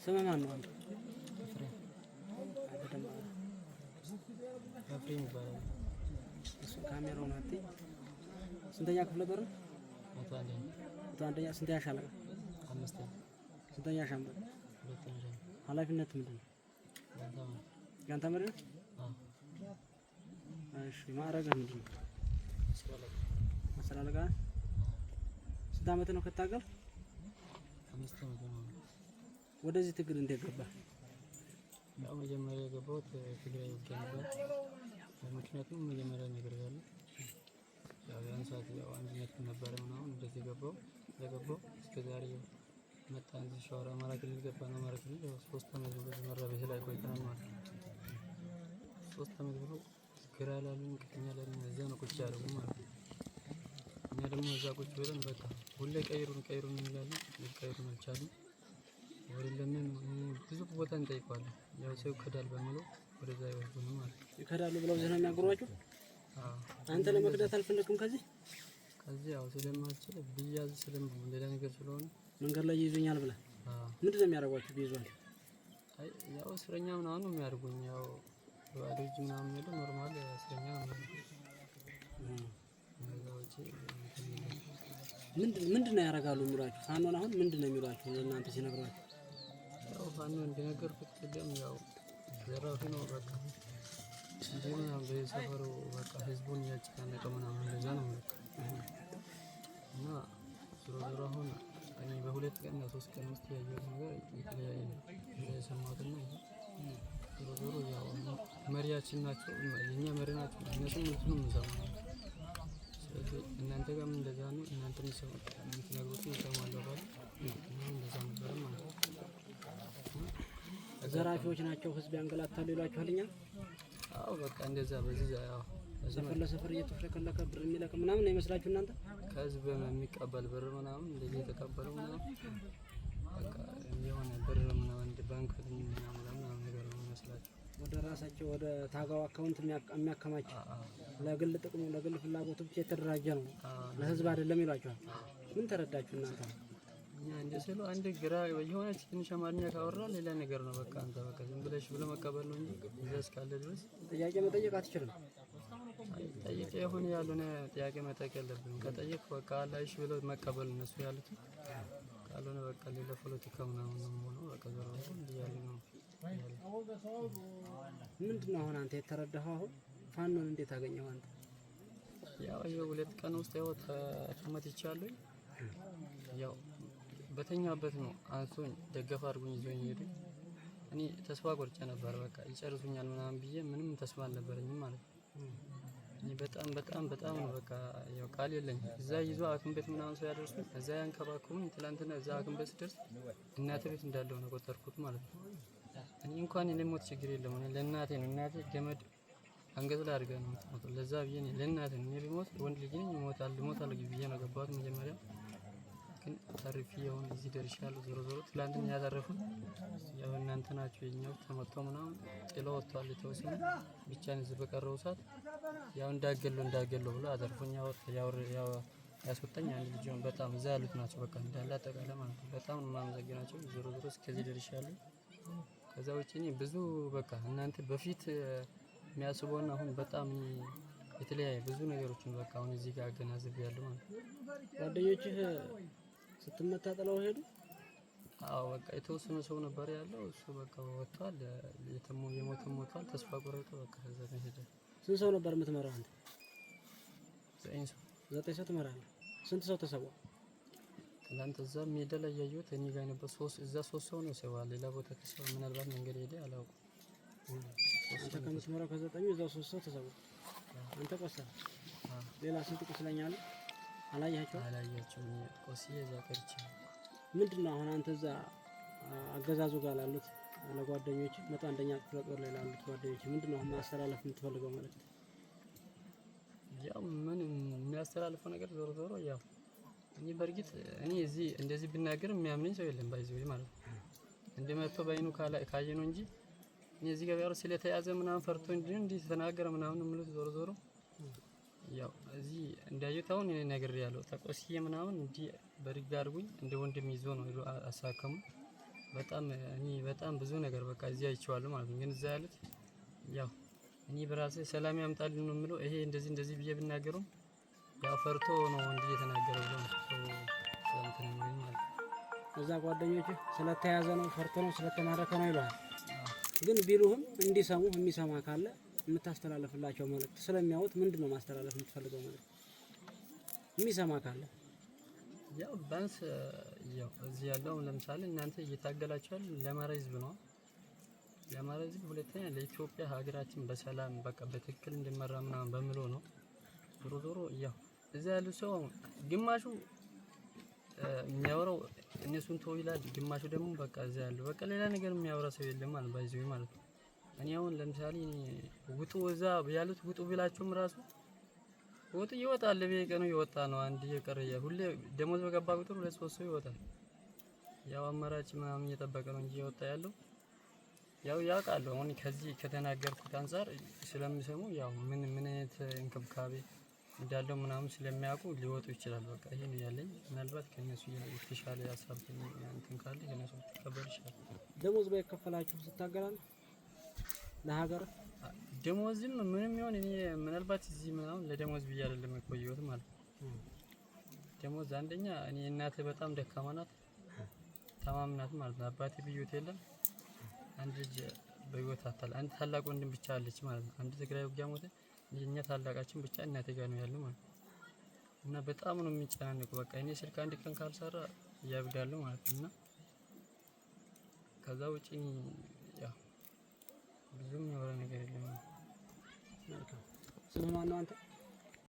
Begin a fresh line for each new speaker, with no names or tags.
ስምህ ማን ነው አንተ?
ኤፍሬም ይባላል።
እሱ ካሜራውን አጥቂ ስንተኛ ክፍለ ጦር ነው?
መቶ
አንደኛ ስንተኛ ሻለቃ?
አምስተኛ።
ስንተኛ ሻምበል?
ሁለተኛ።
ኃላፊነት ምንድን ነው? ያንተ መሪ ነው? እሺ ማዕረግህ ምንድን ነው? አስር አለቃ። ስንት ዓመት ነው ከታገል?
5 ዓመት ነው።
ወደዚህ ትግል እንዴት ገባህ?
ያው መጀመሪያ የገባሁት ትግራይ ውጊያ ነበር። ምክንያቱም መጀመሪያ ነገር ያለው ያው ያን ሰዓት ያው አንድነት ነበር ምናምን እንደዚህ ገባሁ እስከ ዛሬ መጣን። እዚህ ሸዋሮ አማራ ክልል ገባን። አማራ ክልል ያው 3 ዓመት ነው በመራቤት ላይ ቆይተናል ማለት ነው። 3 ዓመት ብሎ ግራ ላሉን ቀኛ ላሉን እዛ ነው ቁጭ ያለው ማለት ነው። እኛ ደግሞ እዛ ቁጭ ብለን በቃ ሁሌ ቀይሩን እንላለን። ቀይሩን አልቻሉም። ወሬለምን ብዙ ቦታ እንጠይቀዋለን። ያው ሰው ከዳል በሚለው ወደዛ ይወስዱን ማለት ነው።
ይከዳሉ ብለው ዘና የሚያገሯችሁ?
አዎ።
አንተ ለመክዳት አልፈለክም? ከዚህ
ያው ስለማልችል ቢያዝ ሌላ ነገር ስለሆነ
መንገድ ላይ ይይዙኛል ብለህ?
አዎ።
ምንድን ነው የሚያደርጓችሁ ቢይዟችሁ?
ያው እስረኛ ምናምን ነው የሚያደርጉኝ። ያው ልጅ ምናምን ነው ኖርማል እስረኛ ነው።
ምንድን ነው ያደርጋሉ የሚሏችሁ? ፋኖን አሁን ምንድን ነው የሚሏችሁ እናንተ ሲነግሯችሁ?
ያው ፋኖ እንደነገርኩት ቅድም ያው ዘራፊ ነው በቃ እንዴ ምናምን በሰፈሩ በቃ ህዝቡን ያጨናነቀ ምናምን እንደዛ ነው በቃ። እና ዞሮ አሁን እኔ በሁለት ቀን እና 3 ቀን ውስጥ ያየሁት ነገር የተለያየ ነው የሰማሁት ነው። ዞሮ ያው መሪያችን ናቸው፣ የኛ መሪ ናቸው። እነሱም ምንም እንሰማው። ስለዚህ እናንተ ጋርም እንደዛ ነው። እናንተ የምትነግሩት ይሰማሉ ባል እንደዛ ነበር ማለት ነው።
ዘራፊዎች ናቸው፣ ህዝብ ያንገላታሉ ይሏችኋልኛ?
አዎ በቃ እንደዛ በዚህ ያው
ሰፈር ለሰፈር እየተፈለከ ብር የሚለቅ ምናምን ነው ይመስላችሁ እናንተ?
ከህዝብ የሚቀበል ብር ምናምን እንደዚህ የተቀበለው ምናምን በቃ የሆነ ብር ምናምን እንደ ባንክ ምናምን ነገር ነው ይመስላችሁ።
ወደ ራሳቸው ወደ ታጋው አካውንት የሚያከማች ለግል ጥቅሙ ለግል ፍላጎቱ ብቻ የተደራጀ ነው፣ ለህዝብ አይደለም ይሏችኋል። ምን ተረዳችሁ እናንተ?
እኛ እንደዚህ ነው። አንድ ግራ የሆነች ትንሽ አማርኛ ካወራ ሌላ ነገር ነው በቃ። አንተ በቃ ዝም ብለሽ ብሎ መቀበል ነው እንጂ እዛ እስካለ ድረስ
ጥያቄ መጠየቅ አትችልም።
ጠይቄ የሆነ ያልሆነ ጥያቄ መጠየቅ የለብንም። ከጠየቅ በቃ አላይሽ ብሎ መቀበል እነሱ ያሉት ካልሆነ በቃ ሌላ ፖለቲካ ምናምን ነው የሚሆነው። በቃ ዘራው እንዲያለ ነው።
ምንድን ነው አሁን አንተ የተረዳኸው? አሁን ፋኖን እንዴት አገኘው አንተ?
ያው የሁለት ቀን ውስጥ ያው ተመትቻለሁ። ያው በተኛበት ነው አንሶኝ ደገፍ አድርጎኝ ይዞኝ ሄዱ። እኔ ተስፋ ቆርጬ ነበር በቃ ይጨርሱኛል ምናምን ብዬ ምንም ተስፋ አልነበረኝም ማለት ነው። እኔ በጣም ነው በቃ ያው ቃል የለኝም። እዛ ይዞ ሐኪም ቤት ምናምን ሰው ያደርሱኝ እዛ ያንከባከቡኝ። ትላንትና እዛ ሐኪም ቤት ስደርስ እናቴ ቤት እንዳለው ነው ቆጠርኩት ማለት ነው። እኔ እንኳን የሞት ችግር የለም። እኔ ለእናቴ ነው እናቴ ገመድ አንገት ላይ አድርጋ ነው የምትሞተው። ለዛ ብዬ እኔ ለእናቴ ነው እኔ ቢሞት ወንድ ልጅ ነኝ እሞታለሁ ብዬ ነው ገባሁት መጀመሪያ። ግን ተርፌ አሁን እዚህ ደርሻለሁ። ዞሮ ትላንትና ያተረፉት ያው እናንተ ናችሁ። የኛው ተመተው ምናምን ጥለው ወጥቷል የተወሰነ ብቻ ነው እዚህ በቀረው ሰዓት ያው እንዳገለው ብሎ አተርፎኛ ያው ያስወጣኝ አንድ ልጅ ነው። በጣም እዛ ያሉት ናቸው በቃ እንዳለ አጠቃላይ ማለት ነው። በጣም ነው የማመሰግናቸው። ዞሮ እስከዚህ ደርሻለሁ። ከዛ ውጪ እኔ ብዙ በቃ እናንተ በፊት የሚያስበውና አሁን በጣም የተለያየ ብዙ ነገሮችን በቃ አሁን እዚህ ጋር አገናዝቤያለሁ ማለት ነው።
ጓደኞችህ ስትመታ ጥለው ሄዱ?
አዎ በቃ የተወሰነ ሰው ነበር ያለው። እሱ በቃ ወጥቷል። የሞተም ሞቷል። ተስፋ ቆርጦ በቃ ከዛ ነው ሄደ።
ስንት ሰው ነበር የምትመራው አንተ?
9
ሰው ትመራለህ። ስንት ሰው ተሰዋ?
ትላንት እዛ ሜዳ ላይ ያየሁት እኔ ጋር ነበር 3 ሰው ነው ሰው። ሌላ ቦታ ተሰዋ ምናልባት መንገድ ሄደ አላውቅም።
አንተ ከምትመራው ከ9 እዛው 3 ሰው ተሰዋ። አንተ ቆሰልክ። ሌላ ስንት ቁስለኛ አለ?
አላያቸውም። ቆስዬ እዛ ቀርቼ።
ምንድነው አሁን አንተ እዛ አገዛዙ ጋር ላሉት ለጓደኞች 101ኛ ክፍለ ጦር ላይ ላሉት ጓደኞች ምንድነው አሁን ማስተላለፍ የምትፈልገው ማለት ነው?
ያው ምን የሚያስተላልፈው ነገር ዞሮ ያው እኔ በርግጥ እኔ እዚህ እንደዚህ ብናገር የሚያምነኝ ሰው የለም ባይዘው ማለት ነው። እንደመጥቶ ባይኑ ካየ ነው እንጂ እኔ እዚህ ጋር ስለተያዘ ምናምን ፈርቶ እንጂ ተናገረ ምናምን ምሉት ዞሮ ያው እዚህ እንዳየሁት አሁን እኔ ነግሬያለሁ። ተቆስዬ ምናምን እንዲ በርግ አድርጉኝ እንደ ወንድም ይዞ ነው አሳከሙ። በጣም እኔ በጣም ብዙ ነገር በቃ እዚህ አይቼዋለሁ ማለት ነው። ግን እዛ ያሉት ያው እኔ በራሴ ሰላም ያምጣልኝ ነው የምለው። ይሄ እንደዚህ እንደዚህ ብዬ ብናገረው ያው ፈርቶ ነው እንጂ የተናገረው ነው እንትን የሚለኝ ማለት ነው።
እዛ ጓደኞች ስለተያዘ ነው ፈርቶ ነው ስለተማረከ ነው ይላል። ግን ቢሉህም እንዲሰሙ የሚሰማ ካለ የምታስተላልፍላቸው መልእክት ስለሚያዩት ምንድነው ማስተላለፍ የምትፈልገው መልእክት የሚሰማ ካለ?
ያው ባንስ ያው እዚህ ያለው ለምሳሌ እናንተ እየታገላችኋል ለአማራ ህዝብ ነው። ለአማራ ህዝብ ሁለተኛ ለኢትዮጵያ ሀገራችን በሰላም በቃ በትክክል እንዲመራ ምናምን በሚለው ነው። ዞሮ ዞሮ ያው እዛ ያለው ሰው ግማሹ የሚያወራው እነሱን ተው ይላል፣ ግማሹ ደግሞ በቃ እዛ ያለው በቃ ሌላ ነገር የሚያወራ ሰው የለም ማለት ባይዘው ማለት ነው። እኔ አሁን ለምሳሌ ውጡ እዛ ያሉት ውጡ ቢላችሁም ራሱ ወጡ ይወጣል። በየቀኑ ይወጣ ነው። አንድ የቀረ ሁሌ ደሞዝ በገባ ቁጥር 2-3 ሰው ይወጣል። ያው አማራጭ ምናምን እየጠበቀ ነው እንጂ ይወጣ ያለው ያው ያውቃሉ። አሁን ከዚህ ከተናገርኩት አንፃር ስለሚሰሙ ያው ምን አይነት እንክብካቤ እንዳለው ምናምን ስለሚያውቁ ሊወጡ ይችላል። በቃ ይሄ ነው ያለኝ። ምናልባት ከነሱ የተሻለ ሀሳብ እንትን ካለ ከነሱ ተቀበል ይችላል።
ደሞዝ ባይከፈላችሁ ትታገላለ ለሀገር?
ደሞዝም ምንም ይሁን እኔ ምናልባት እዚህ ምናምን ለደሞዝ ብዬ አይደለም የቆየሁት ማለት ነው። ደሞዝ አንደኛ እኔ እናቴ በጣም ደካማ ናት፣ ታማሚ ናት ማለት ነው። አባቴ ብዮት የለም። አንድ ልጅ በህይወት አታል አንድ ታላቅ ወንድም ብቻ አለች ማለት ነው። አንድ ትግራይ ውጊያ ሞተ። እኛ ታላቃችን ብቻ እናቴ ጋር ነው ያለው ማለት ነው። እና በጣም ነው የሚጨናነቁ። በቃ እኔ ስልክ አንድ ቀን ካልሰራ ያብዳሉ ማለት ነው። እና ከዛ ውጪ ያው ብዙም የሆነ ነገር የለም።
ስምህ ማን ነው አንተ?